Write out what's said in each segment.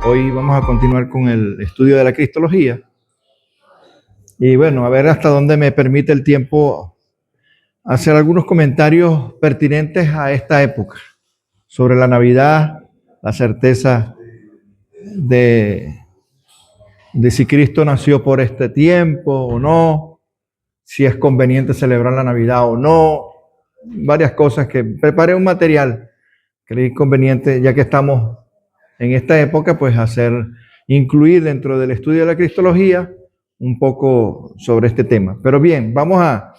Hoy vamos a continuar con el estudio de la Cristología. Y bueno, a ver hasta dónde me permite el tiempo hacer algunos comentarios pertinentes a esta época sobre la Navidad, la certeza de si Cristo nació por este tiempo o no, si es conveniente celebrar la Navidad o no, varias cosas que preparé un material que creí conveniente, ya que estamos en esta época, pues incluir dentro del estudio de la Cristología un poco sobre este tema. Pero bien, vamos a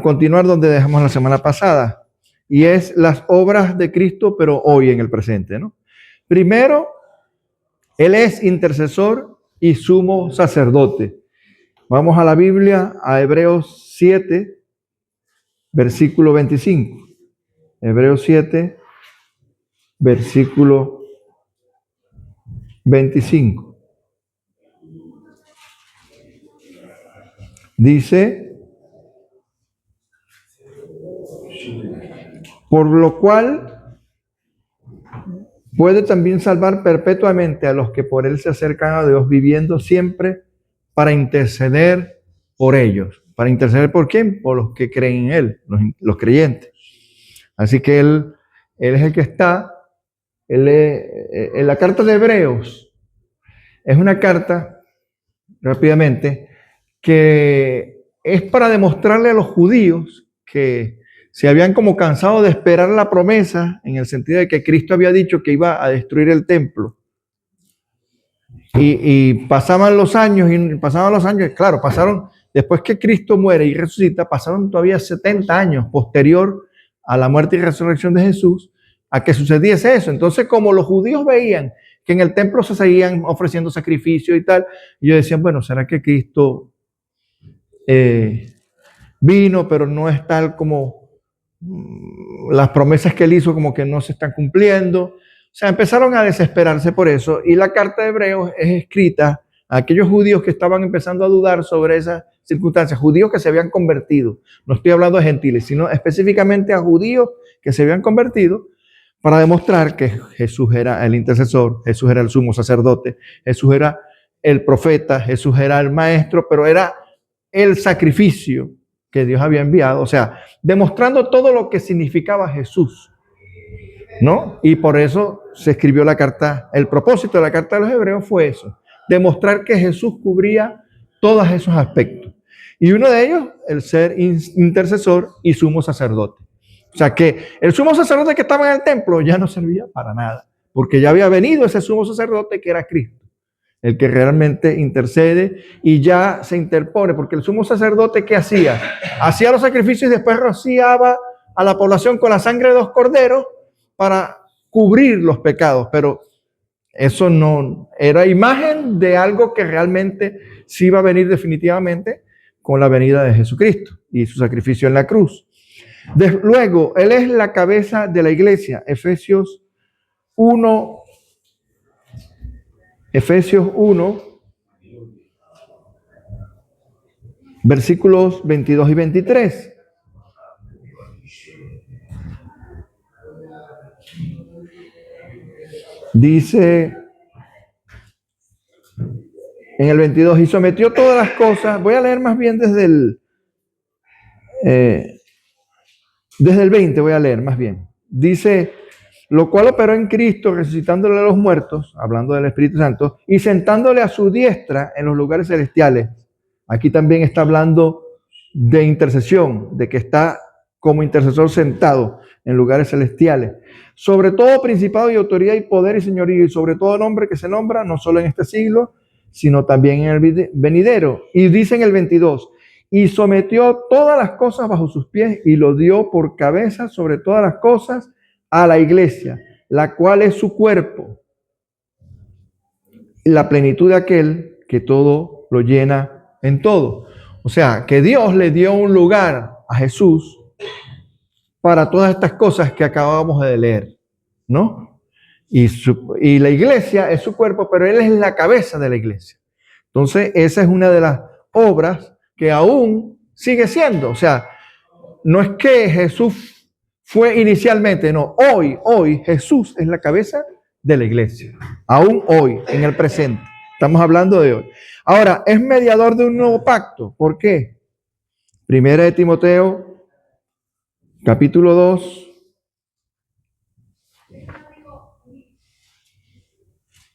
continuar donde dejamos la semana pasada, y es las obras de Cristo, pero hoy en el presente, ¿no? Primero, Él es intercesor y sumo sacerdote. Vamos a la Biblia, a Hebreos 7, versículo 25. Hebreos 7, versículo 25. Dice: por lo cual puede también salvar perpetuamente a los que por él se acercan a Dios, viviendo siempre para interceder por ellos. ¿Para interceder por quién? Por los que creen en él, los creyentes. Así que él es el que está. En la carta de Hebreos es una carta, rápidamente, que es para demostrarle a los judíos que se habían como cansado de esperar la promesa, en el sentido de que Cristo había dicho que iba a destruir el templo. Y pasaban los años, claro, pasaron, después que Cristo muere y resucita, pasaron todavía 70 años posterior a la muerte y resurrección de Jesús, a que sucediese eso. Entonces, como los judíos veían que en el templo se seguían ofreciendo sacrificios y tal, ellos decían, bueno, ¿será que Cristo vino, pero no es tal como las promesas que él hizo, como que no se están cumpliendo? O sea, empezaron a desesperarse por eso, y la carta de Hebreos es escrita a aquellos judíos que estaban empezando a dudar sobre esas circunstancias, judíos que se habían convertido. No estoy hablando de gentiles, sino específicamente a judíos que se habían convertido, para demostrar que Jesús era el intercesor, Jesús era el sumo sacerdote, Jesús era el profeta, Jesús era el maestro, pero era el sacrificio que Dios había enviado. O sea, demostrando todo lo que significaba Jesús, ¿no? Y por eso se escribió la carta. El propósito de la carta de los Hebreos fue eso: demostrar que Jesús cubría todos esos aspectos. Y uno de ellos, el ser intercesor y sumo sacerdote. O sea, que el sumo sacerdote que estaba en el templo ya no servía para nada, porque ya había venido ese sumo sacerdote que era Cristo, el que realmente intercede y ya se interpone. Porque el sumo sacerdote, ¿qué hacía? Hacía los sacrificios y después rociaba a la población con la sangre de los corderos para cubrir los pecados, pero eso no era imagen de algo que realmente sí iba a venir definitivamente con la venida de Jesucristo y su sacrificio en la cruz. Luego, Él es la cabeza de la iglesia. Efesios 1, versículos 22 y 23. Dice en el 22: y sometió todas las cosas. Voy a leer más bien desde el 20, voy a leer más bien. Dice: lo cual operó en Cristo, resucitándole a los muertos, hablando del Espíritu Santo, y sentándole a su diestra en los lugares celestiales. Aquí también está hablando de intercesión, de que está como intercesor sentado en lugares celestiales. Sobre todo principado y autoridad y poder y señorío, y sobre todo nombre que se nombra, no solo en este siglo, sino también en el venidero. Y dice en el 22: y sometió todas las cosas bajo sus pies, y lo dio por cabeza sobre todas las cosas a la iglesia, la cual es su cuerpo, la plenitud de aquel que todo lo llena en todo. O sea, que Dios le dio un lugar a Jesús para todas estas cosas que acabamos de leer, ¿no? Y la iglesia es su cuerpo, pero Él es la cabeza de la iglesia. Entonces, esa es una de las obras que aún sigue siendo. O sea, no es que Jesús fue inicialmente, no. Hoy Jesús es la cabeza de la iglesia. Aún hoy, en el presente. Estamos hablando de hoy. Ahora, es mediador de un nuevo pacto. ¿Por qué? Primera de Timoteo, capítulo 2,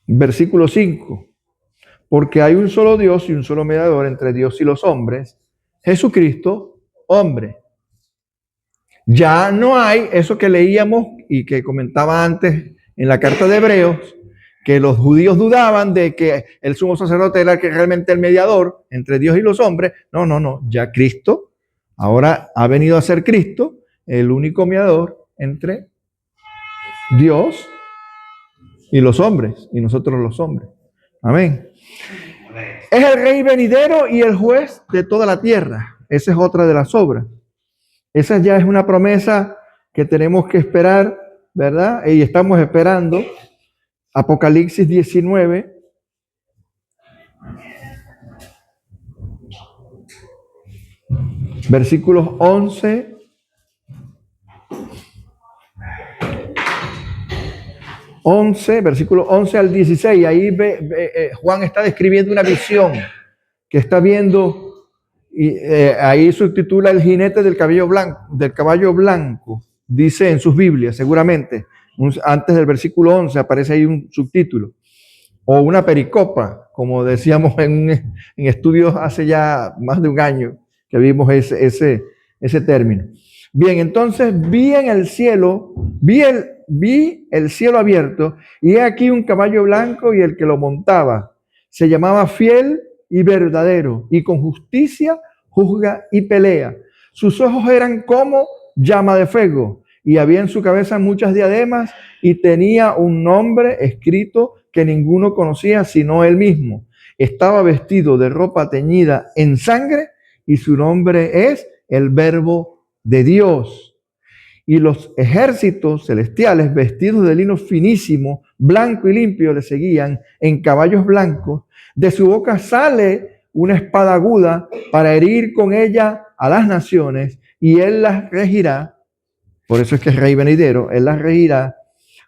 versículo 5. Porque hay un solo Dios y un solo mediador entre Dios y los hombres, Jesucristo, hombre. Ya no hay eso que leíamos y que comentaba antes en la carta de Hebreos, que los judíos dudaban de que el sumo sacerdote era realmente el mediador entre Dios y los hombres. No. Ya Cristo ahora ha venido a ser Cristo el único mediador entre Dios y los hombres, y nosotros los hombres. Amén. Es el rey venidero y el juez de toda la tierra. Esa es otra de las obras. Esa ya es una promesa que tenemos que esperar, ¿verdad? Y estamos esperando. Apocalipsis 19. Versículos 11. Versículo 11 al 16. Ahí Juan está describiendo una visión que está viendo. Y ahí subtitula el jinete del caballo blanco, dice en sus Biblias, seguramente. Antes del versículo 11 aparece ahí un subtítulo. O una pericopa, como decíamos en estudios hace ya más de un año que vimos ese término. Bien, entonces vi el cielo abierto, y he aquí un caballo blanco, y el que lo montaba se llamaba Fiel y Verdadero, y con justicia juzga y pelea. Sus ojos eran como llama de fuego, y había en su cabeza muchas diademas, y tenía un nombre escrito que ninguno conocía sino él mismo. Estaba vestido de ropa teñida en sangre, y su nombre es el Verbo de Dios. Y los ejércitos celestiales, vestidos de lino finísimo, blanco y limpio, le seguían en caballos blancos. De su boca sale una espada aguda para herir con ella a las naciones, y él las regirá. Por eso es que es rey venidero. Él las regirá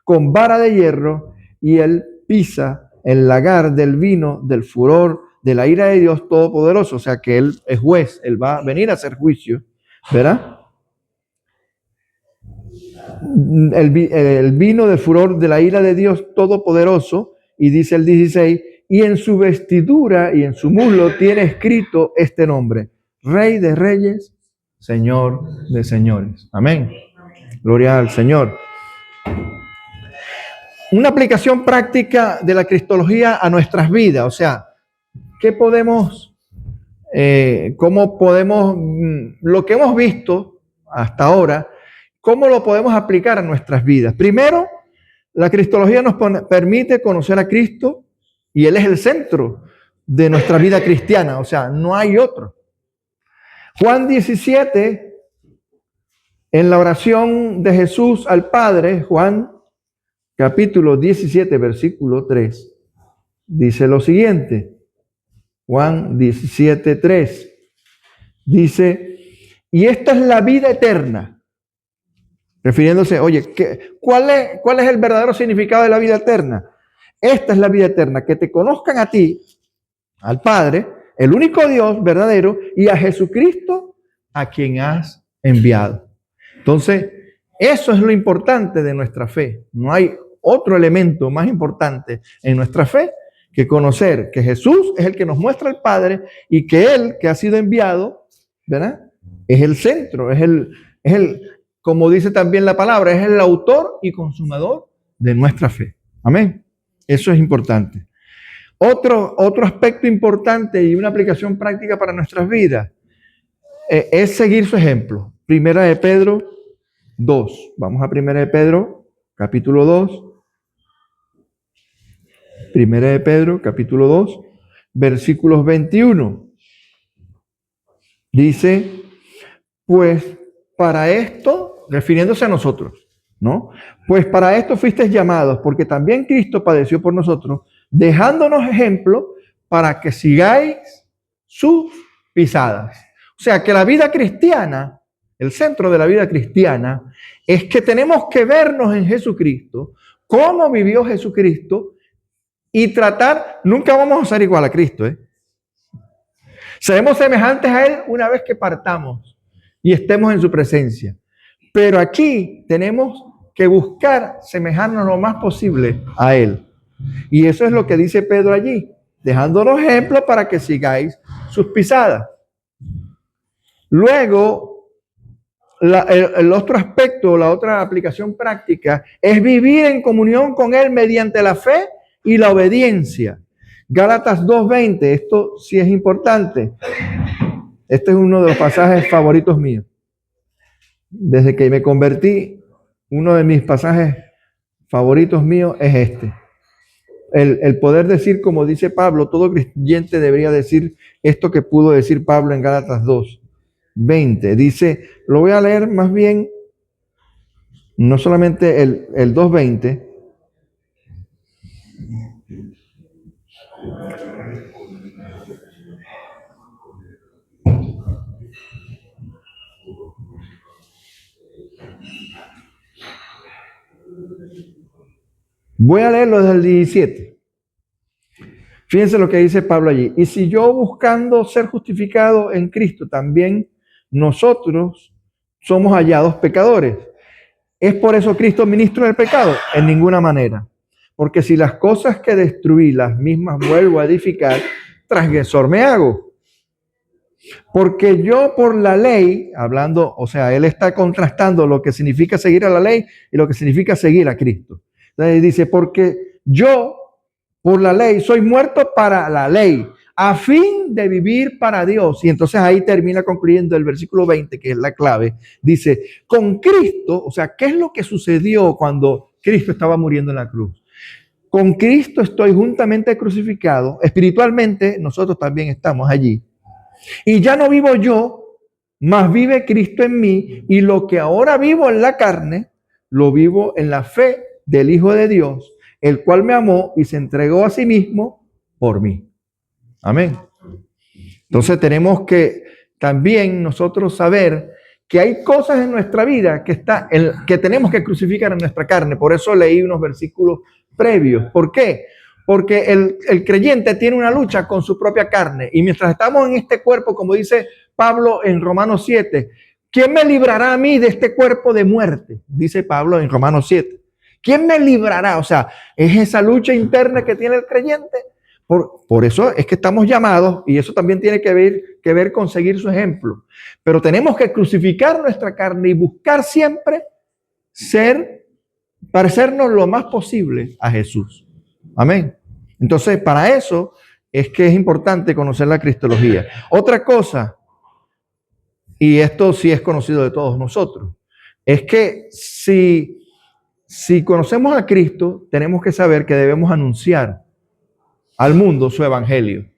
con vara de hierro, y él pisa el lagar del vino del furor de la ira de Dios Todopoderoso. O sea que él es juez, él va a venir a hacer juicio, ¿verdad? El vino del furor de la ira de Dios Todopoderoso. Y dice el 16, y en su vestidura y en su muslo tiene escrito este nombre: Rey de Reyes, Señor de Señores. Amén. Gloria al Señor. Una aplicación práctica de la cristología a nuestras vidas. O sea, ¿qué podemos, cómo podemos, lo que hemos visto hasta ahora, cómo lo podemos aplicar a nuestras vidas? Primero, la cristología nos permite conocer a Cristo, y Él es el centro de nuestra vida cristiana. O sea, no hay otro. Juan 17, en la oración de Jesús al Padre, Juan capítulo 17, versículo 3, dice lo siguiente. Juan 17, 3. Dice, y esta es la vida eterna. Refiriéndose, oye, ¿cuál es el verdadero significado de la vida eterna? Esta es la vida eterna, que te conozcan a ti, al Padre, el único Dios verdadero, y a Jesucristo, a quien has enviado. Entonces, eso es lo importante de nuestra fe. No hay otro elemento más importante en nuestra fe que conocer que Jesús es el que nos muestra al Padre, y que Él, que ha sido enviado, ¿verdad?, es el centro, es el, como dice también la palabra, es el autor y consumador de nuestra fe. Amén. Eso es importante. Otro aspecto importante y una aplicación práctica para nuestras vidas es seguir su ejemplo. Primera de Pedro 2. Vamos a Primera de Pedro, capítulo 2. Primera de Pedro, capítulo 2, versículos 21. Dice, pues para esto, refiriéndose a nosotros, ¿no? Pues para esto fuisteis llamados, porque también Cristo padeció por nosotros, dejándonos ejemplo para que sigáis sus pisadas. O sea, que la vida cristiana, el centro de la vida cristiana, es que tenemos que vernos en Jesucristo cómo vivió Jesucristo y tratar, nunca vamos a ser igual a Cristo, ¿eh? Seremos semejantes a Él una vez que partamos y estemos en su presencia. Pero aquí tenemos que buscar semejarnos lo más posible a Él. Y eso es lo que dice Pedro allí, dejándonos ejemplos para que sigáis sus pisadas. Luego, el otro aspecto, la otra aplicación práctica, es vivir en comunión con Él mediante la fe y la obediencia. Gálatas 2:20, esto sí es importante. Este es uno de los pasajes favoritos míos. Desde que me convertí, uno de mis pasajes favoritos míos es este. El poder decir, como dice Pablo, todo creyente debería decir esto que pudo decir Pablo en Gálatas 2:20. Dice, lo voy a leer más bien, no solamente el 2:20. Voy a leerlo desde el 17. Fíjense lo que dice Pablo allí. Y si yo buscando ser justificado en Cristo, también nosotros somos hallados pecadores. ¿Es por eso Cristo ministro del pecado? En ninguna manera. Porque si las cosas que destruí, las mismas vuelvo a edificar, transgresor me hago. Porque yo por la ley, hablando, o sea, él está contrastando lo que significa seguir a la ley y lo que significa seguir a Cristo. Entonces dice, porque yo por la ley soy muerto para la ley, a fin de vivir para Dios. Y entonces ahí termina concluyendo el versículo 20, que es la clave. Dice, con Cristo, o sea, ¿qué es lo que sucedió cuando Cristo estaba muriendo en la cruz? Con Cristo estoy juntamente crucificado. Espiritualmente nosotros también estamos allí. Y ya no vivo yo, mas vive Cristo en mí. Y lo que ahora vivo en la carne, lo vivo en la fe del Hijo de Dios, el cual me amó y se entregó a sí mismo por mí. Amén. Entonces tenemos que también nosotros saber que hay cosas en nuestra vida que tenemos que crucificar en nuestra carne. Por eso leí unos versículos previos. ¿Por qué? Porque el creyente tiene una lucha con su propia carne. Y mientras estamos en este cuerpo, como dice Pablo en Romanos 7, ¿quién me librará a mí de este cuerpo de muerte? Dice Pablo en Romanos 7. ¿Quién me librará? O sea, es esa lucha interna que tiene el creyente. Por eso es que estamos llamados, y eso también tiene que ver con seguir su ejemplo. Pero tenemos que crucificar nuestra carne y buscar siempre parecernos lo más posible a Jesús. Amén. Entonces, para eso es que es importante conocer la cristología. Otra cosa, y esto sí es conocido de todos nosotros, es que si conocemos a Cristo, tenemos que saber que debemos anunciar al mundo su evangelio.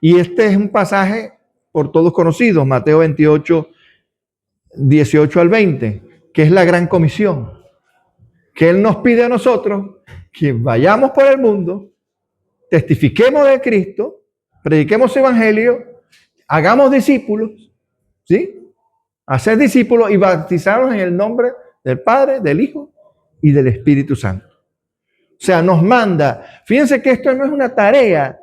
Y este es un pasaje por todos conocido, Mateo 28, 18 al 20, que es la gran comisión, que Él nos pide a nosotros que vayamos por el mundo, testifiquemos de Cristo, prediquemos su evangelio, hagamos discípulos, ¿sí? Hacer discípulos y bautizarlos en el nombre del Padre, del Hijo y del Espíritu Santo. O sea, nos manda. Fíjense que esto no es una tarea,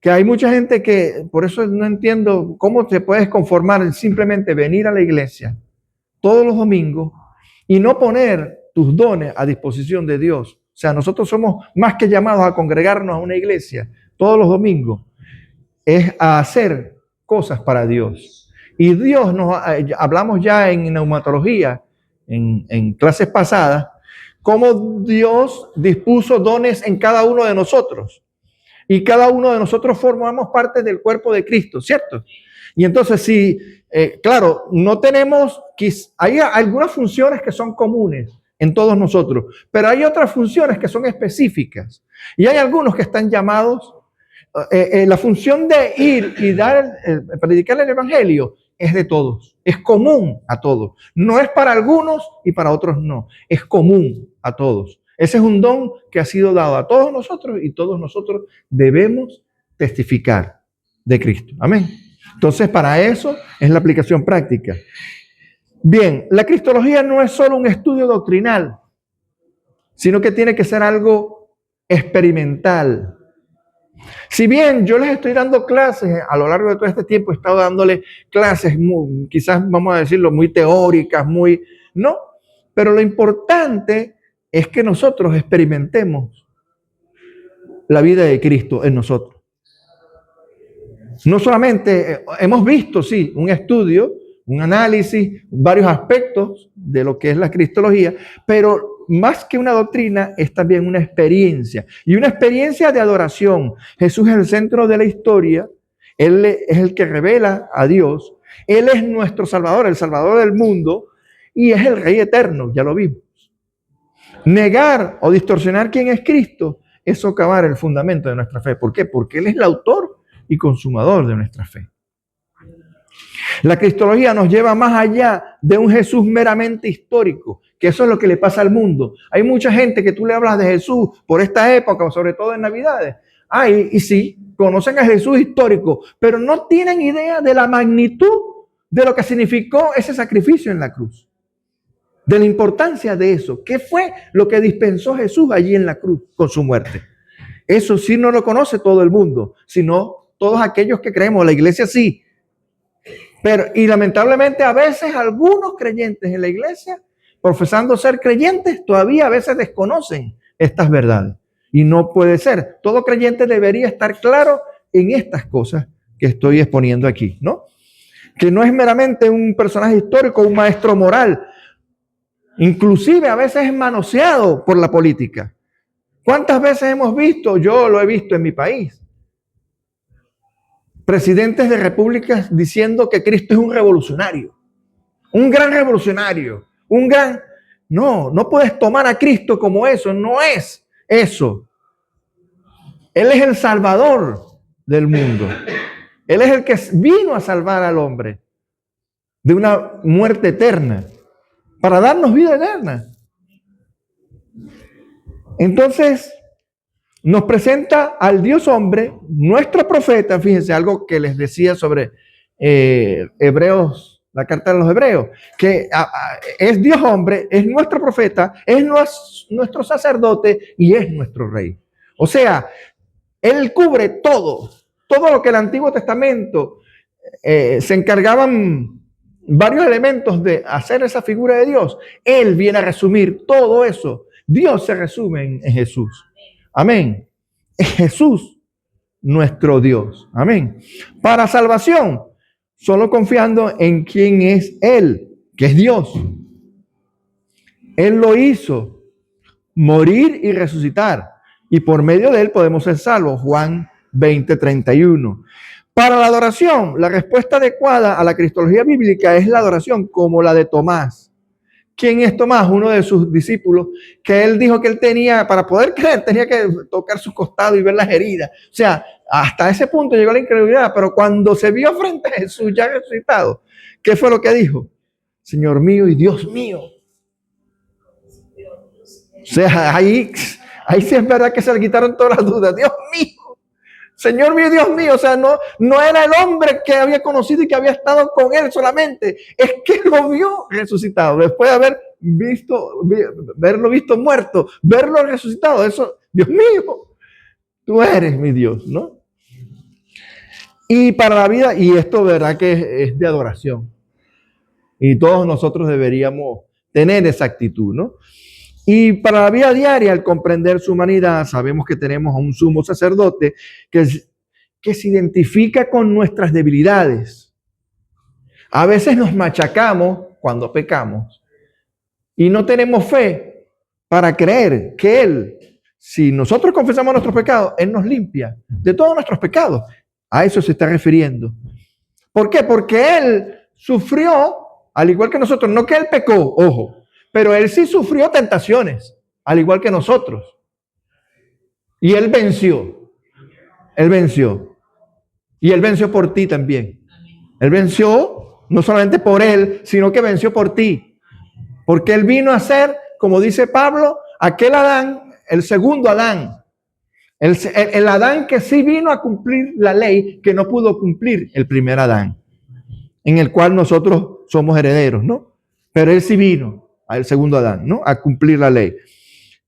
que hay mucha gente que, por eso no entiendo cómo te puedes conformar en simplemente venir a la iglesia todos los domingos y no poner tus dones a disposición de Dios. O sea, nosotros somos más que llamados a congregarnos a una iglesia todos los domingos, es a hacer cosas para Dios. Y Dios hablamos ya en neumatología, en clases pasadas, cómo Dios dispuso dones en cada uno de nosotros. Y cada uno de nosotros formamos parte del cuerpo de Cristo, ¿cierto? Y entonces, claro, no tenemos, hay algunas funciones que son comunes en todos nosotros, pero hay otras funciones que son específicas. Y hay algunos que están llamados, la función de ir y predicar el evangelio es de todos, es común a todos. No es para algunos y para otros no, es común a todos. Ese es un don que ha sido dado a todos nosotros y todos nosotros debemos testificar de Cristo. Amén. Entonces, para eso es la aplicación práctica. Bien, la cristología no es solo un estudio doctrinal. sino que tiene que ser algo experimental. Si bien yo les estoy dando clases, a lo largo de todo este tiempo he estado dándole clases, quizás vamos a decirlo, muy teóricas, no, pero lo importante es que nosotros experimentemos la vida de Cristo en nosotros. No solamente hemos visto, sí, un estudio, un análisis, varios aspectos de lo que es la cristología, pero más que una doctrina es también una experiencia, y una experiencia de adoración. Jesús es el centro de la historia, Él es el que revela a Dios, Él es nuestro Salvador, el Salvador del mundo, y es el Rey eterno, ya lo vimos. Negar o distorsionar quién es Cristo es socavar el fundamento de nuestra fe. ¿Por qué? Porque Él es el autor y consumador de nuestra fe. La cristología nos lleva más allá de un Jesús meramente histórico, que eso es lo que le pasa al mundo. Hay mucha gente que tú le hablas de Jesús por esta época, sobre todo en Navidades. Y sí, conocen a Jesús histórico, pero no tienen idea de la magnitud de lo que significó ese sacrificio en la cruz. De la importancia de eso. ¿Qué fue lo que dispensó Jesús allí en la cruz con su muerte? Eso sí no lo conoce todo el mundo, sino todos aquellos que creemos. La iglesia sí. Y lamentablemente a veces algunos creyentes en la iglesia, profesando ser creyentes, todavía a veces desconocen estas verdades. Y no puede ser. Todo creyente debería estar claro en estas cosas que estoy exponiendo aquí, ¿no? Que no es meramente un personaje histórico, un maestro moral. Inclusive a veces es manoseado por la política. ¿Cuántas veces hemos visto? Yo lo he visto en mi país. Presidentes de repúblicas diciendo que Cristo es un revolucionario, un gran revolucionario, No puedes tomar a Cristo como eso, no es eso. Él es el Salvador del mundo. Él es el que vino a salvar al hombre de una muerte eterna, para darnos vida eterna. Entonces, nos presenta al Dios hombre, nuestro profeta. Fíjense, algo que les decía sobre Hebreos, la carta de los Hebreos, que es Dios hombre, es nuestro profeta, es nuestro sacerdote y es nuestro rey. O sea, Él cubre todo lo que el Antiguo Testamento se encargaban varios elementos de hacer esa figura de Dios. Él viene a resumir todo eso. Dios se resume en Jesús. Amén. Es Jesús nuestro Dios. Amén. Para salvación, solo confiando en quién es Él, que es Dios. Él lo hizo morir y resucitar. Y por medio de Él podemos ser salvos. Juan 20:31. Para la adoración, la respuesta adecuada a la cristología bíblica es la adoración como la de Tomás. ¿Quién es Tomás? Uno de sus discípulos, que él dijo que él tenía, para poder creer, tenía que tocar su costado y ver las heridas. O sea, hasta ese punto llegó la incredulidad, pero cuando se vio frente a Jesús ya resucitado, ¿qué fue lo que dijo? Señor mío y Dios mío. O sea, ahí sí es verdad que se le quitaron todas las dudas. Dios mío. Señor mío, Dios mío, o sea, no era el hombre que había conocido y que había estado con él solamente, es que lo vio resucitado, después de haberlo visto muerto, verlo resucitado, eso, Dios mío, tú eres mi Dios, ¿no? Y para la vida, y esto verdad que es de adoración, y todos nosotros deberíamos tener esa actitud, ¿no? Y para la vida diaria, al comprender su humanidad, sabemos que tenemos a un sumo sacerdote que se identifica con nuestras debilidades. A veces nos machacamos cuando pecamos y no tenemos fe para creer que Él, si nosotros confesamos nuestros pecados, Él nos limpia de todos nuestros pecados. A eso se está refiriendo. ¿Por qué? Porque Él sufrió, al igual que nosotros, no que Él pecó, ojo, pero Él sí sufrió tentaciones, al igual que nosotros. Y Él venció. Él venció. Y Él venció por ti también. Él venció no solamente por Él, sino que venció por ti. Porque Él vino a ser, como dice Pablo, aquel Adán, el segundo Adán. El Adán que sí vino a cumplir la ley que no pudo cumplir el primer Adán, en el cual nosotros somos herederos, ¿no? Pero Él sí vino al segundo Adán, ¿no? A cumplir la ley.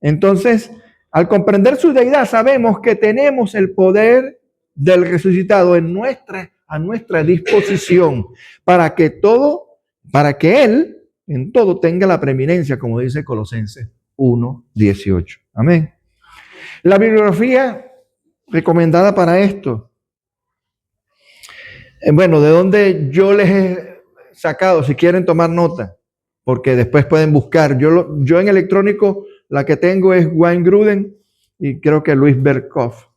Entonces, al comprender su deidad, sabemos que tenemos el poder del resucitado a nuestra disposición para que Él en todo tenga la preeminencia, como dice Colosenses 1:18. Amén. La bibliografía recomendada para esto, bueno, de donde yo les he sacado, si quieren tomar nota, porque después pueden buscar. Yo en electrónico, la que tengo es Wayne Grudem y creo que Louis Berkhoff.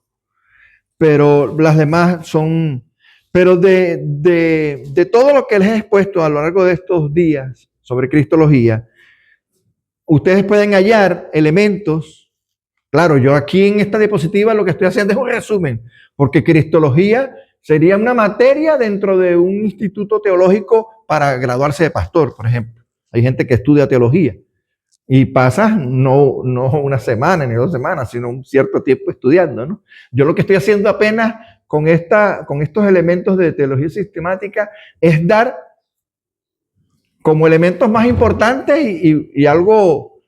Pero las demás son... Pero de todo lo que les he expuesto a lo largo de estos días sobre cristología, ustedes pueden hallar elementos. Claro, yo aquí en esta diapositiva lo que estoy haciendo es un resumen, porque cristología sería una materia dentro de un instituto teológico para graduarse de pastor, por ejemplo. Hay gente que estudia teología y pasa no una semana ni 2 semanas, sino un cierto tiempo estudiando, ¿no? Yo lo que estoy haciendo apenas con estos elementos de teología sistemática es dar como elementos más importantes y algo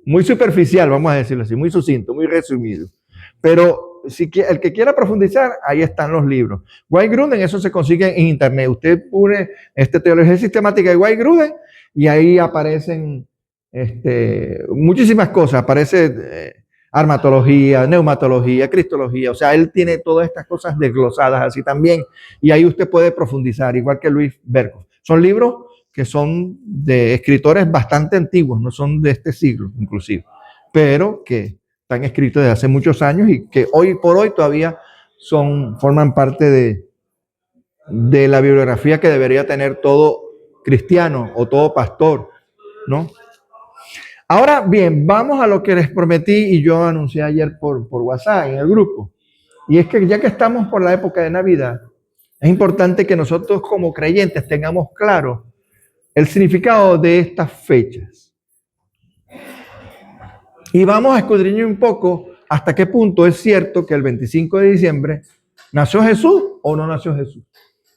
muy superficial, vamos a decirlo así, muy sucinto, muy resumido. Pero si el que quiera profundizar, ahí están los libros. Wayne Grudem, eso se consigue en internet. Usted pone teología sistemática de Wayne Grudem y ahí aparecen muchísimas cosas. Aparece armatología, neumatología, cristología. O sea, él tiene todas estas cosas desglosadas así también. Y ahí usted puede profundizar, igual que Louis Berkhoff. Son libros que son de escritores bastante antiguos, no son de este siglo inclusive, pero que están escritos desde hace muchos años y que hoy por hoy todavía forman parte de la bibliografía que debería tener todo cristiano o todo pastor, ¿no? Ahora bien, vamos a lo que les prometí y yo anuncié ayer por WhatsApp en el grupo. Y es que ya que estamos por la época de Navidad, es importante que nosotros como creyentes tengamos claro el significado de estas fechas. Y vamos a escudriñar un poco hasta qué punto es cierto que el 25 de diciembre nació Jesús o no nació Jesús,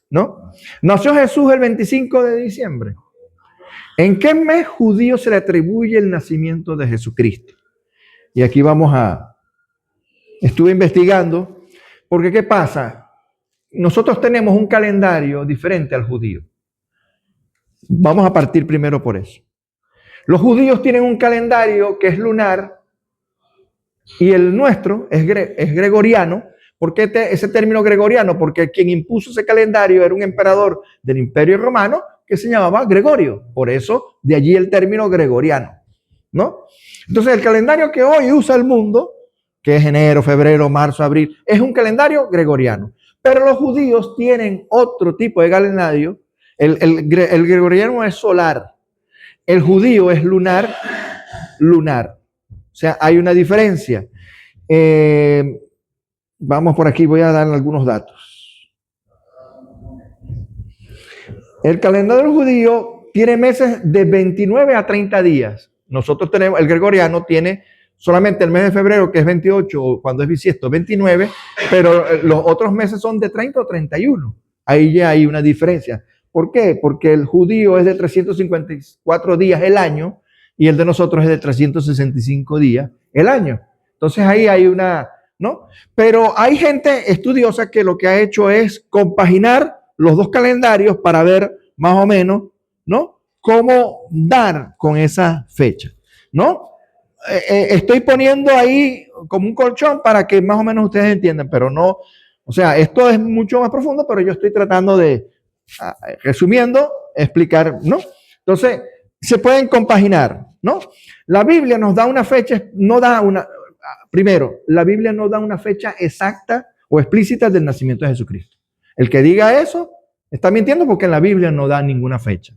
¿no? Nació Jesús el 25 de diciembre. ¿En qué mes judío se le atribuye el nacimiento de Jesucristo? Y aquí estuve investigando, porque ¿qué pasa? Nosotros tenemos un calendario diferente al judío. Vamos a partir primero por eso. Los judíos tienen un calendario que es lunar y el nuestro es gregoriano. ¿Por qué ese término gregoriano? Porque quien impuso ese calendario era un emperador del Imperio Romano que se llamaba Gregorio. Por eso, de allí el término gregoriano, ¿no? Entonces, el calendario que hoy usa el mundo, que es enero, febrero, marzo, abril, es un calendario gregoriano. Pero los judíos tienen otro tipo de calendario. El gregoriano es solar. El judío es lunar. O sea, hay una diferencia. Vamos por aquí, voy a dar algunos datos. El calendario judío tiene meses de 29 a 30 días. Nosotros tenemos, el gregoriano tiene solamente el mes de febrero, que es 28, o cuando es bisiesto, 29, pero los otros meses son de 30 o 31. Ahí ya hay una diferencia. ¿Por qué? Porque el judío es de 354 días el año y el de nosotros es de 365 días el año. Entonces ahí hay una, ¿no? Pero hay gente estudiosa que lo que ha hecho es compaginar los dos calendarios para ver más o menos, ¿no? Cómo dar con esa fecha, ¿no? Estoy poniendo ahí como un colchón para que más o menos ustedes entiendan, pero no, o sea, esto es mucho más profundo, pero yo estoy tratando de, resumiendo, explicar, ¿no? Entonces, se pueden compaginar, ¿no? La Biblia nos da una fecha, primero, la Biblia no da una fecha exacta o explícita del nacimiento de Jesucristo. El que diga eso está mintiendo porque en la Biblia no da ninguna fecha.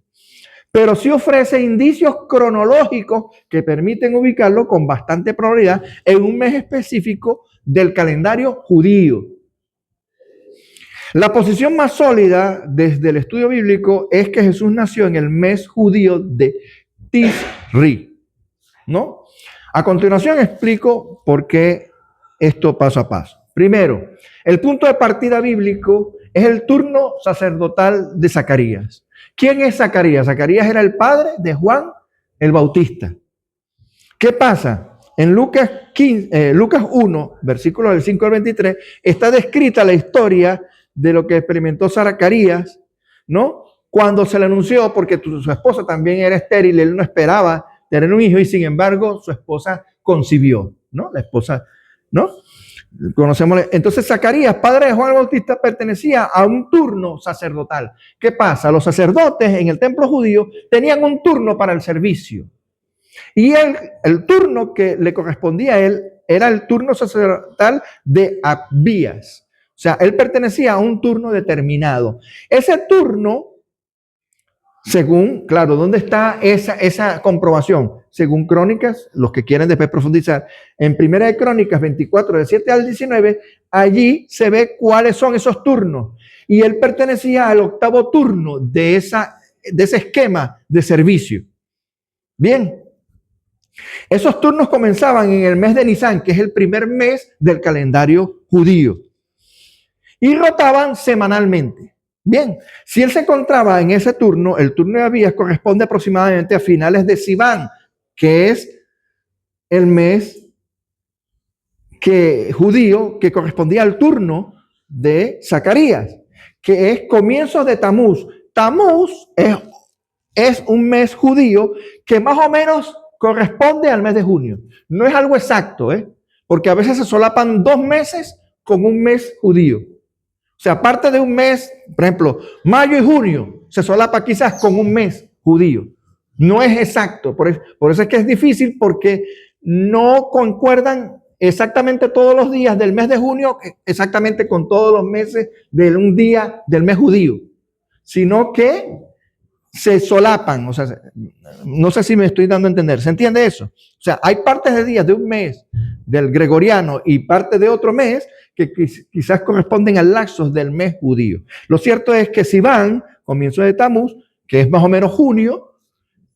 Pero sí ofrece indicios cronológicos que permiten ubicarlo con bastante probabilidad en un mes específico del calendario judío. La posición más sólida desde el estudio bíblico es que Jesús nació en el mes judío de Tisri, ¿no? A continuación explico por qué esto paso a paso. Primero, el punto de partida bíblico es el turno sacerdotal de Zacarías. ¿Quién es Zacarías? Zacarías era el padre de Juan el Bautista. ¿Qué pasa? En Lucas 1, versículos del 5 al 23, está descrita la historia de lo que experimentó Zacarías, ¿no? Cuando se le anunció, porque su esposa también era estéril, él no esperaba tener un hijo y sin embargo su esposa concibió, ¿no? La esposa, ¿no? Conocemos. Entonces Zacarías, padre de Juan el Bautista, pertenecía a un turno sacerdotal. ¿Qué pasa? Los sacerdotes en el templo judío tenían un turno para el servicio. Y el turno que le correspondía a él era el turno sacerdotal de Abías. O sea, él pertenecía a un turno determinado. Ese turno, según, claro, ¿dónde está esa comprobación? Según Crónicas, los que quieren después profundizar, en Primera de Crónicas 24, del 7 al 19, allí se ve cuáles son esos turnos. Y él pertenecía al octavo turno de ese esquema de servicio. Bien. Esos turnos comenzaban en el mes de Nisan, que es el primer mes del calendario judío, y rotaban semanalmente. Bien, si él se encontraba en ese turno, el turno de Abías corresponde aproximadamente a finales de Sivan, que es el mes judío que correspondía al turno de Zacarías, que es comienzos de Tamuz. Tamuz es un mes judío que más o menos corresponde al mes de junio. No es algo exacto, porque a veces se solapan 2 meses con un mes judío. O sea, aparte de un mes, por ejemplo, mayo y junio, se solapa quizás con un mes judío. No es exacto. Por eso es que es difícil, porque no concuerdan exactamente todos los días del mes de junio, exactamente con todos los meses de un día del mes judío, sino que se solapan. O sea, no sé si me estoy dando a entender. ¿Se entiende eso? O sea, hay partes de días de un mes del gregoriano y parte de otro mes que quizás corresponden al lapsos del mes judío. Lo cierto es que Sivan, comienzo de Tamuz, que es más o menos junio,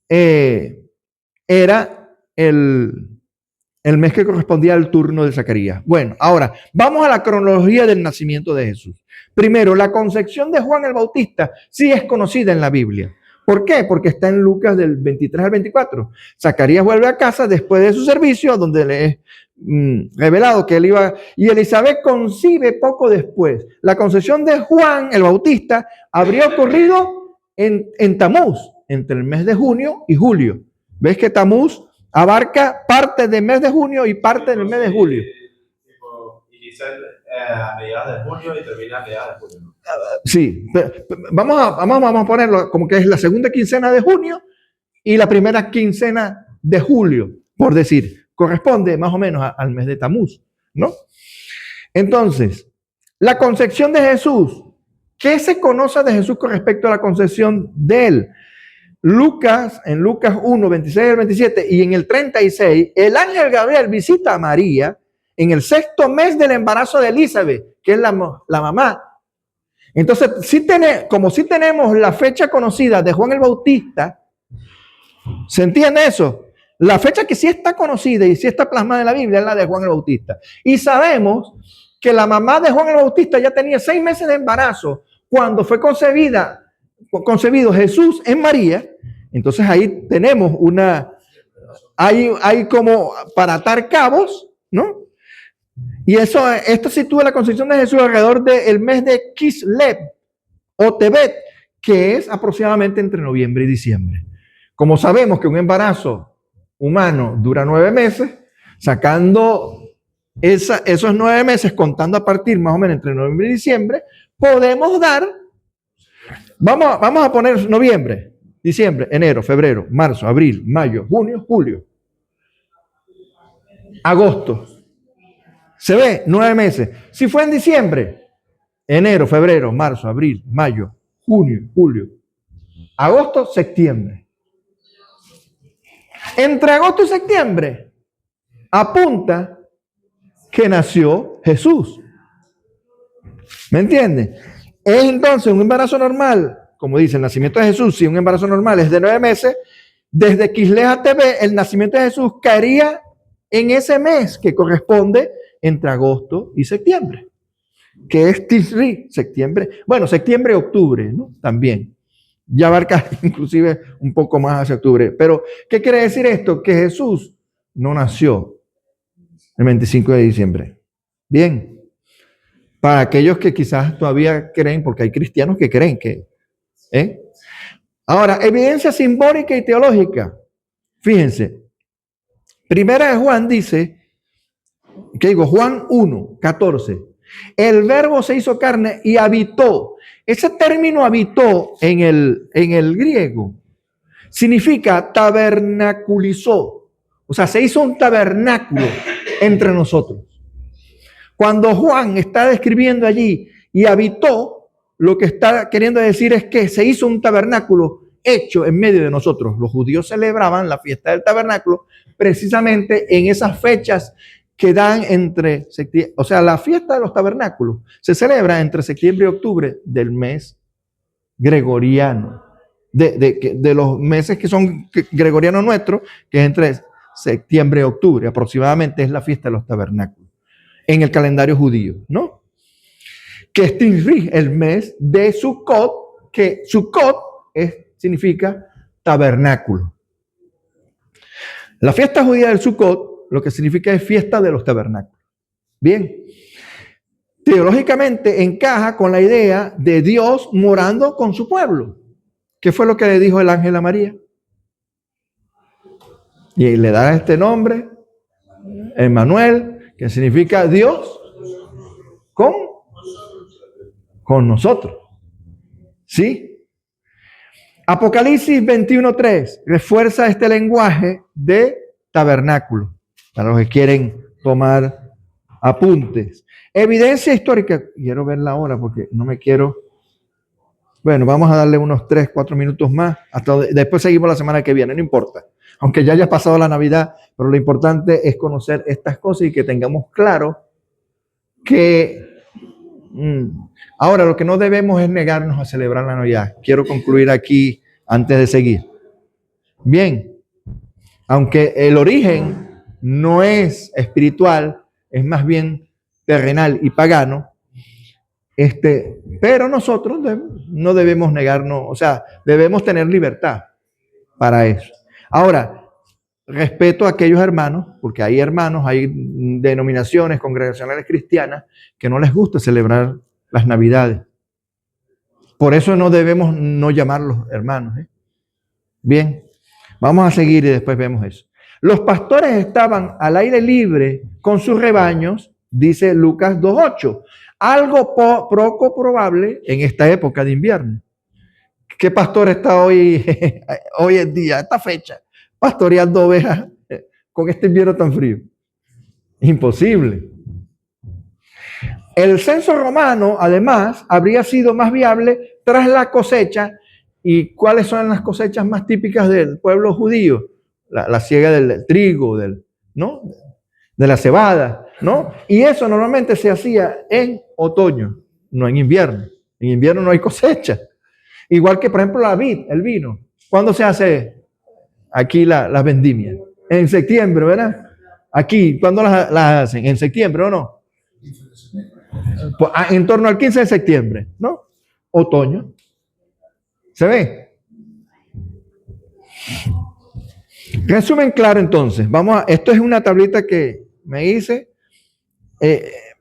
era el mes que correspondía al turno de Zacarías. Bueno, ahora vamos a la cronología del nacimiento de Jesús. Primero, la concepción de Juan el Bautista sí es conocida en la Biblia. ¿Por qué? Porque está en Lucas del 23 al 24. Zacarías vuelve a casa después de su servicio, donde le es revelado que él iba, y Elizabeth concibe poco después. La concepción de Juan el Bautista habría ocurrido en Tamuz, entre el mes de junio y julio. ¿Ves que Tamuz abarca parte del mes de junio y parte del mes de julio? Inicia a mediados de junio y termina a mediados de julio. Sí, vamos a ponerlo como que es la segunda quincena de junio y la primera quincena de julio, por decir, corresponde más o menos al mes de Tamuz, ¿no? Entonces, la concepción de Jesús, ¿qué se conoce de Jesús con respecto a la concepción de él? En Lucas 1, 26 al 27 y en el 36, el ángel Gabriel visita a María en el 6º mes del embarazo de Elizabeth, que es la mamá. Entonces, como si tenemos la fecha conocida de Juan el Bautista, ¿se entiende eso? La fecha que sí está conocida y sí está plasmada en la Biblia es la de Juan el Bautista. Y sabemos que la mamá de Juan el Bautista ya tenía 6 meses de embarazo cuando fue concebido Jesús en María. Entonces ahí tenemos hay como para atar cabos, ¿no? Y esto sitúa la concepción de Jesús alrededor del mes de Kislev o Tebet, que es aproximadamente entre noviembre y diciembre. Como sabemos que un embarazo humano dura 9 meses, sacando esos 9 meses, contando a partir más o menos entre noviembre y diciembre, podemos dar, vamos a poner noviembre, diciembre, enero, febrero, marzo, abril, mayo, junio, julio, agosto. Se ve 9 meses. Si fue en diciembre, enero, febrero, marzo, abril, mayo, junio, julio, agosto, septiembre. Entre agosto y septiembre apunta que nació Jesús. ¿Me entienden? Es entonces un embarazo normal, como dice el nacimiento de Jesús, si un embarazo normal es de 9 meses, desde Kislev a Tebet, el nacimiento de Jesús caería en ese mes que corresponde entre agosto y septiembre, que es Tisri, septiembre, septiembre y octubre, ¿no? También. Ya abarca inclusive un poco más hacia octubre. Pero, ¿qué quiere decir esto? Que Jesús no nació El 25 de diciembre. Bien. Para aquellos que quizás todavía creen, porque hay cristianos que creen que... Ahora, evidencia simbólica y teológica. Fíjense. Primera de Juan dice, ¿qué digo? Juan 1, 14. El verbo se hizo carne y habitó. Ese término habitó en el griego significa tabernaculizó. O sea, se hizo un tabernáculo entre nosotros. Cuando Juan está describiendo allí y habitó, lo que está queriendo decir es que se hizo un tabernáculo hecho en medio de nosotros. Los judíos celebraban la fiesta del tabernáculo precisamente en esas fechas que dan entre septiembre, o sea, la fiesta de los tabernáculos se celebra entre septiembre y octubre del mes gregoriano, de los meses que son gregorianos nuestros, que es entre septiembre y octubre, aproximadamente es la fiesta de los tabernáculos, en el calendario judío, ¿no? Que es Tisri, el mes de Sukkot, que Sukkot significa tabernáculo. La fiesta judía del Sukkot lo que significa es fiesta de los tabernáculos. Bien, teológicamente encaja con la idea de Dios morando con su pueblo. ¿Qué fue lo que le dijo el ángel a María? Y le da este nombre, Emmanuel, que significa Dios con nosotros. ¿Sí? Apocalipsis 21:3 refuerza este lenguaje de tabernáculo, para los que quieren tomar apuntes. Evidencia histórica, quiero verla ahora porque no me quiero... Bueno, vamos a darle unos 3, 4 minutos más, después seguimos la semana que viene, no importa. Aunque ya haya pasado la Navidad, pero lo importante es conocer estas cosas y que tengamos claro que... Ahora, lo que no debemos es negarnos a celebrar la Navidad. Quiero concluir aquí antes de seguir. Bien, aunque el origen no es espiritual, es más bien terrenal y pagano, pero nosotros no debemos negarnos, o sea, debemos tener libertad para eso. Ahora, respeto a aquellos hermanos, porque hay hermanos, hay denominaciones congregacionales cristianas que no les gusta celebrar las Navidades. Por eso no debemos no llamarlos hermanos. Bien, vamos a seguir y después vemos eso. Los pastores estaban al aire libre con sus rebaños, dice Lucas 2:8. Algo poco probable en esta época de invierno. ¿Qué pastor está hoy en día, esta fecha, pastoreando ovejas con este invierno tan frío? Imposible. El censo romano, además, habría sido más viable tras la cosecha. ¿Y cuáles son las cosechas más típicas del pueblo judío? La siega del trigo, ¿no? De la cebada, ¿no? Y eso normalmente se hacía en otoño, no en invierno. En invierno no hay cosecha. Igual que, por ejemplo, la vid, el vino. ¿Cuándo se hace aquí las vendimias? En septiembre, ¿verdad? Aquí, ¿cuándo las hacen? ¿En septiembre o no? Pues, en torno al 15 de septiembre, ¿no? Otoño. ¿Se ve? Resumen claro entonces. Esto es una tablita que me hice.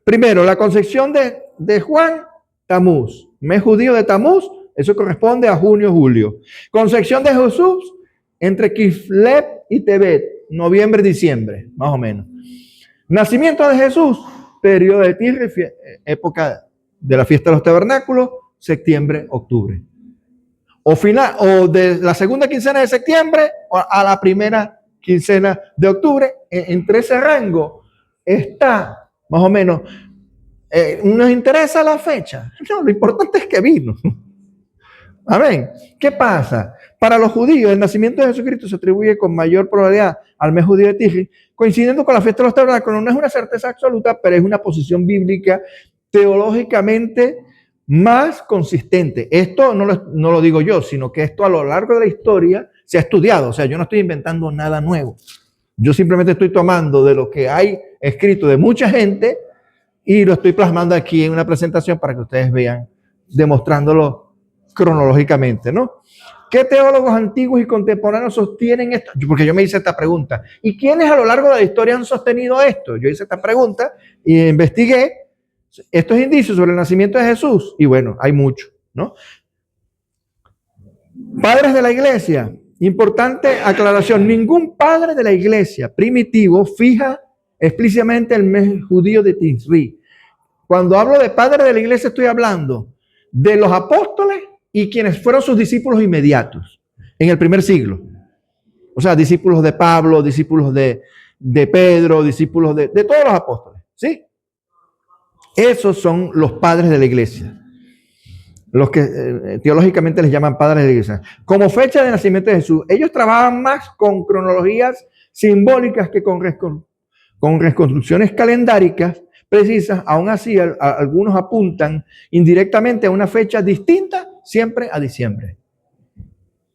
Primero, la concepción de Juan, Tamuz. Mes judío de Tamuz, eso corresponde a junio, julio. Concepción de Jesús entre Kislev y Tebet, noviembre, diciembre, más o menos. Nacimiento de Jesús, periodo de Tisri, época de la fiesta de los tabernáculos, septiembre, octubre. O de la segunda quincena de septiembre a la primera quincena de octubre, entre ese rango está más o menos. ¿Nos interesa la fecha? No, lo importante es que vino. Amén. ¿Qué pasa? Para los judíos, el nacimiento de Jesucristo se atribuye con mayor probabilidad al mes judío de Tisri, coincidiendo con la fiesta de los tabernáculos. No es una certeza absoluta, pero es una posición bíblica teológicamente más consistente. Esto no lo digo yo, sino que esto a lo largo de la historia se ha estudiado. O sea, yo no estoy inventando nada nuevo. Yo simplemente estoy tomando de lo que hay escrito de mucha gente y lo estoy plasmando aquí en una presentación para que ustedes vean, demostrándolo cronológicamente, ¿no? ¿Qué teólogos antiguos y contemporáneos sostienen esto? Porque yo me hice esta pregunta. ¿Y quiénes a lo largo de la historia han sostenido esto? Yo hice esta pregunta y investigué estos indicios sobre el nacimiento de Jesús. Y bueno, hay muchos, ¿no? Padres de la iglesia. Importante aclaración. Ningún padre de la iglesia primitivo fija explícitamente el mes judío de Tisri. Cuando hablo de padres de la iglesia estoy hablando de los apóstoles y quienes fueron sus discípulos inmediatos en el primer siglo. O sea, discípulos de Pablo, discípulos de Pedro, discípulos de todos los apóstoles. ¿Sí? Esos son los padres de la iglesia. Los que teológicamente les llaman padres de la iglesia. Como fecha de nacimiento de Jesús, ellos trabajan más con cronologías simbólicas que con reconstrucciones calendáricas precisas. Aún así, algunos apuntan indirectamente a una fecha distinta siempre a diciembre.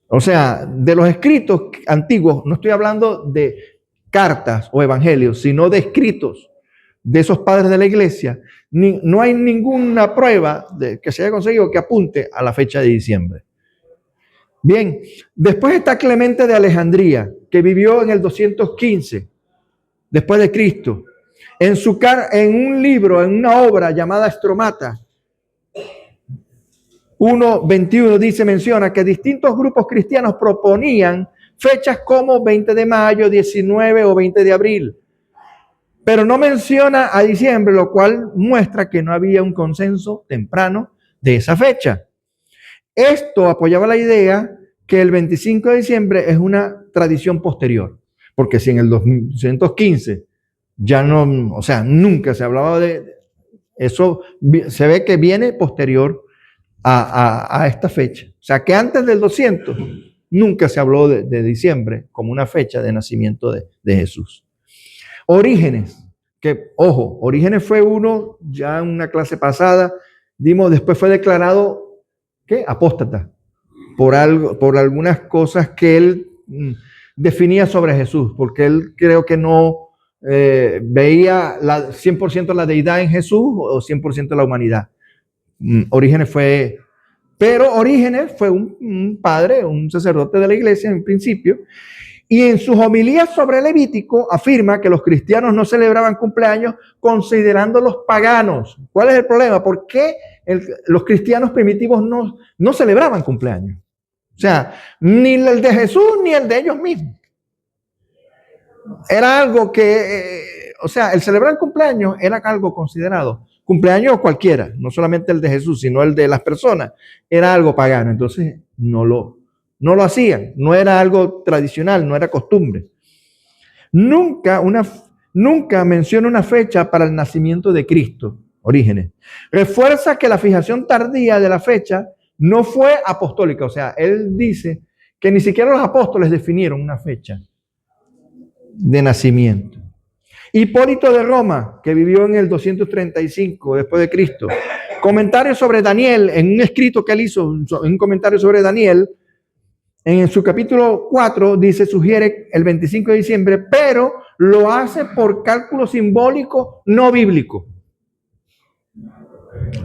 O sea, de los escritos antiguos, no estoy hablando de cartas o evangelios, sino de escritos de esos padres de la iglesia. No hay ninguna prueba que se haya conseguido que apunte a la fecha de diciembre. Bien, después está Clemente de Alejandría, que vivió en el 215 después de Cristo. En un libro, en una obra llamada Stromata, 1:21 menciona que distintos grupos cristianos proponían fechas como 20 de mayo, 19 o 20 de abril. Pero no menciona a diciembre, lo cual muestra que no había un consenso temprano de esa fecha. Esto apoyaba la idea que el 25 de diciembre es una tradición posterior, porque si en el 215 ya no, o sea, nunca se hablaba de eso, se ve que viene posterior a esta fecha. O sea, que antes del 200 nunca se habló de diciembre como una fecha de nacimiento de Jesús. Orígenes, que ojo, Orígenes fue uno, ya en una clase pasada, después fue declarado, ¿qué? Apóstata, por algunas cosas que él definía sobre Jesús, porque él creo que no veía 100% la deidad en Jesús o 100% la humanidad. Orígenes fue un padre, un sacerdote de la iglesia en principio, y en sus homilías sobre Levítico afirma que los cristianos no celebraban cumpleaños considerándolos paganos. ¿Cuál es el problema? ¿Por qué los cristianos primitivos no celebraban cumpleaños? O sea, ni el de Jesús ni el de ellos mismos. Era algo que, o sea, el celebrar cumpleaños era algo considerado. Cumpleaños cualquiera, no solamente el de Jesús, sino el de las personas, era algo pagano. Entonces no lo hacían, no era algo tradicional, no era costumbre. Nunca menciona una fecha para el nacimiento de Cristo, Orígenes. Refuerza que la fijación tardía de la fecha no fue apostólica, o sea, él dice que ni siquiera los apóstoles definieron una fecha de nacimiento. Hipólito de Roma, que vivió en el 235 después de Cristo. Comentario sobre Daniel, en un escrito que él hizo, un comentario sobre Daniel, en su capítulo 4 sugiere el 25 de diciembre, pero lo hace por cálculo simbólico no bíblico,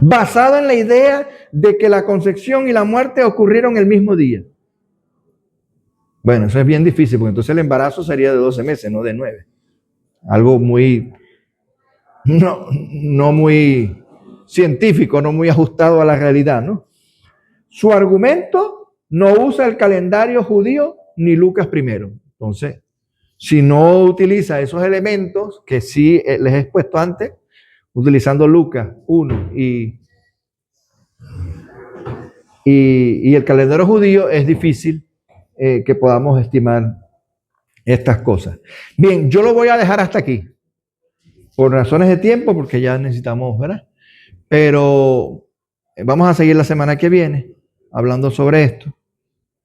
basado en la idea de que la concepción y la muerte ocurrieron el mismo día. Bueno, eso es bien difícil, porque entonces el embarazo sería de 12 meses, no de 9. Algo muy, no muy científico, no muy ajustado a la realidad, ¿no? Su argumento no usa el calendario judío ni Lucas primero. Entonces, si no utiliza esos elementos que sí les he expuesto antes, utilizando Lucas 1 y el calendario judío, es difícil que podamos estimar estas cosas. Bien, yo lo voy a dejar hasta aquí, por razones de tiempo, porque ya necesitamos, ¿verdad? Pero vamos a seguir la semana que viene hablando sobre esto.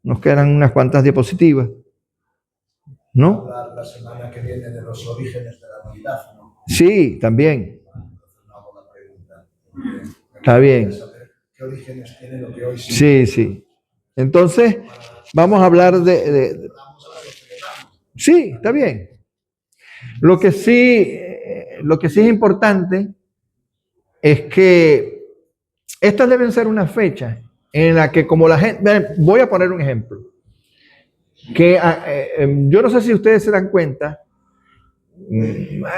Nos quedan unas cuantas diapositivas, ¿no? La semana que viene de los orígenes de la humanidad, ¿no? Sí, también. Entonces no hago la pregunta. Está bien. ¿Qué orígenes tiene lo que hoy sí? Sí. Entonces, vamos a hablar de... Sí, está bien. Lo que sí es importante es que estas deben ser unas fechas en la que como la gente, voy a poner un ejemplo, que yo no sé si ustedes se dan cuenta,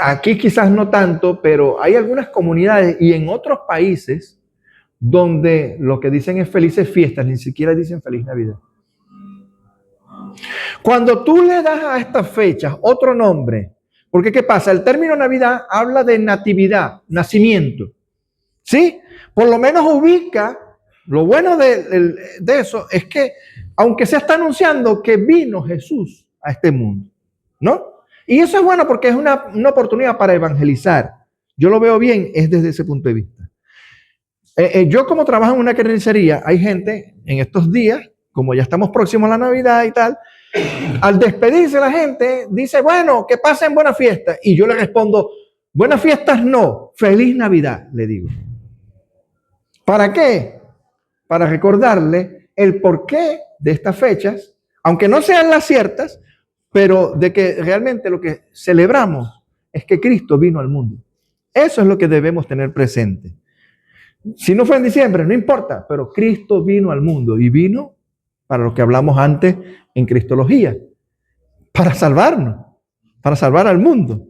aquí quizás no tanto, pero hay algunas comunidades y en otros países donde lo que dicen es felices fiestas, ni siquiera dicen feliz Navidad. Cuando tú le das a estas fechas otro nombre, porque ¿qué pasa? El término Navidad habla de natividad, nacimiento, ¿sí? Por lo menos ubica, lo bueno de eso es que, aunque se está anunciando que vino Jesús a este mundo, ¿no? Y eso es bueno porque es una oportunidad para evangelizar. Yo lo veo bien, es desde ese punto de vista. Yo como trabajo en una carnicería, hay gente en estos días, como ya estamos próximos a la Navidad y tal, al despedirse la gente, dice, bueno, que pasen buenas fiestas. Y yo le respondo, buenas fiestas no, feliz Navidad, le digo. ¿Para qué? Para recordarle el porqué de estas fechas, aunque no sean las ciertas, pero de que realmente lo que celebramos es que Cristo vino al mundo. Eso es lo que debemos tener presente. Si no fue en diciembre, no importa, pero Cristo vino al mundo y vino para lo que hablamos antes en Cristología, para salvarnos, para salvar al mundo.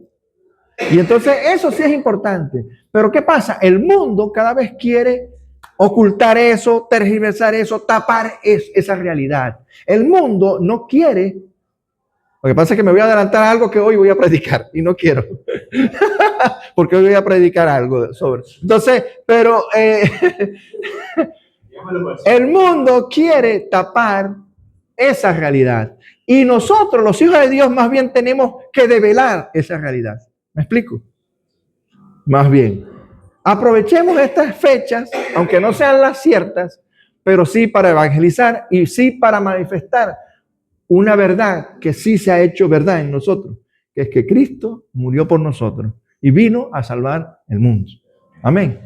Y entonces eso sí es importante. Pero ¿qué pasa? El mundo cada vez quiere ocultar eso, tergiversar eso, tapar esa realidad. El mundo no quiere. Lo que pasa es que me voy a adelantar a algo que hoy voy a predicar y no quiero. Porque hoy voy a predicar algo sobre. Entonces, pero el mundo quiere tapar esa realidad. Y nosotros, los hijos de Dios, más bien tenemos que develar esa realidad. ¿Me explico? Más bien, aprovechemos estas fechas, aunque no sean las ciertas, pero sí para evangelizar y sí para manifestar una verdad que sí se ha hecho verdad en nosotros, que es que Cristo murió por nosotros y vino a salvar el mundo. Amén.